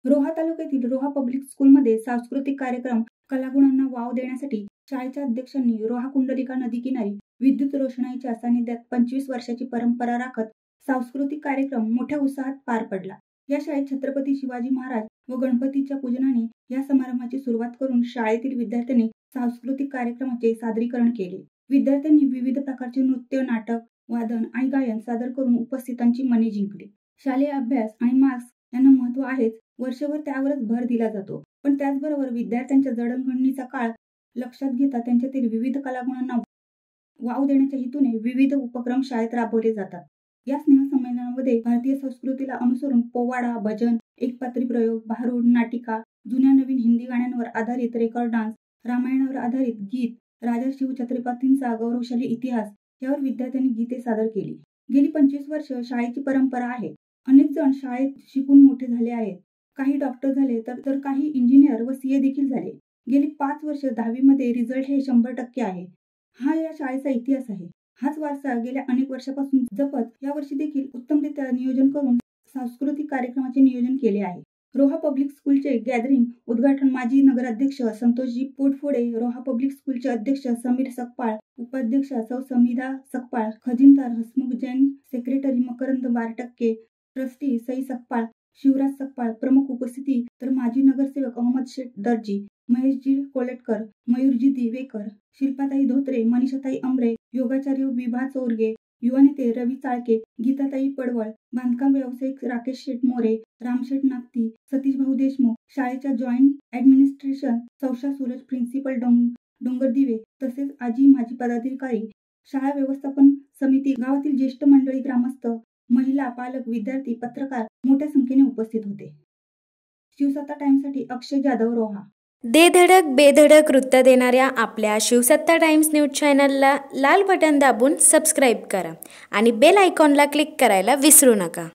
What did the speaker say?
रोहा तालुक्यातील रोहा पब्लिक स्कूलमध्ये सांस्कृतिक कार्यक्रम कलागुणांना वाव देण्यासाठी शाळेच्या अध्यक्षांनी रोहा कुंडलिका नदी किनारी विद्युत रोषणाईच्या सानिध्यात 25 वर्षाची परंपरा राखत सांस्कृतिक कार्यक्रम मोठ्या उत्साहात पार पडला। या शाळेत छत्रपती शिवाजी महाराज व गणपतीच्या पूजनाने या समारंभाची सुरुवात करून शाळेतील विद्यार्थ्यांनी सांस्कृतिक कार्यक्रमाचे सादरीकरण केले। विद्यार्थ्यांनी विविध प्रकारचे नृत्य, नाटक, वादन आणि गायन सादर करून उपस्थितांची मने जिंकली। शालेय अभ्यास आणि मार्क्स यांना महत्त्व आहेच, वर्षभर त्यावरच भर दिला जातो, पण त्याचबरोबर विद्यार्थ्यांच्या जडणघडणीचा काळ लक्षात घेता त्यांच्यातील विविध कलागुणांना वाव देण्याच्या हेतूने विविध उपक्रम शाळेत राबवले जातात। या स्नेहसंमेलनामध्ये भारतीय संस्कृतीला अनुसरून पोवाडा, भजन, एकपात्री प्रयोग, भारुड, नाटिका, जुन्या नवीन हिंदी गाण्यांवर आधारित रेकॉर्ड डान्स, रामायणावर आधारित गीत, राजा शिवछत्रपतींचा गौरवशाली इतिहास यावर विद्यार्थ्यांनी गीते सादर केली। गेली 25 वर्ष शाळेची परंपरा आहे। अनेक जण शाळेत शिकून मोठे झाले आहेत। काही डॉक्टर झाले तर काही इंजिनियर व सीए देखील झाले। गेली 5 वर्ष 10वी मध्ये रिझल्ट हे 100% आहे। हा या शाळेचा इतिहास आहे। हाच वारसा गेल्या अनेक वर्षापासून जपत यावर्षी देखील उत्तमरित्या नियोजन करून सांस्कृतिक कार्यक्रमाचे नियोजन केले आहे। रोहा पब्लिक स्कूलचे गॅदरिंग उद्घाटन माजी नगराध्यक्ष संतोषजी पोटफोडे, रोहा पब्लिक स्कूलचे अध्यक्ष समीर सकपाळ, उपाध्यक्षा सौ समिधा सकपाळ, खजिनदार हसमुख जैन, सेक्रेटरी मकरंद बारटक्के, ट्रस्टी सई सकपाळ, शिवराज सकपाळ प्रमुख उपस्थिती, तर माजी नगरसेवक अहमद शेठ दर्जी, महेशजी कोलेटकर, मयूरजी दिवेकर, शिल्पाताई धोत्रे, मनीषाताई अमरे, योगाचार्य विभा चोरगे, युवा नेते रवी चाळके, गीताताई पडवळ, बांधकाम व्यावसायिक राकेश शेठ मोरे, रामशेठ नागती, सतीशभाऊ देशमुख, शाळेच्या जॉईंट ऍडमिनिस्ट्रेशन सौशा सुरज, प्रिन्सिपल डोंगरदिवे, तसेच आजी माजी पदाधिकारी, शाळा व्यवस्थापन समिती, गावातील ज्येष्ठ मंडळी, ग्रामस्थ, महिला, पालक, विद्यार्थी, पत्रकार मोठ्या संख्येने उपस्थित होते। शिवसत्ता टाइम्ससाठी अक्षय जाधव, रोहा। दे धडक बेधडक वृत्त देणाऱ्या आपल्या शिवसत्ता टाइम्स न्यूज चॅनलला लाल बटन दाबून सबस्क्राईब करा आणि बेल आयकॉनला क्लिक करायला विसरू नका।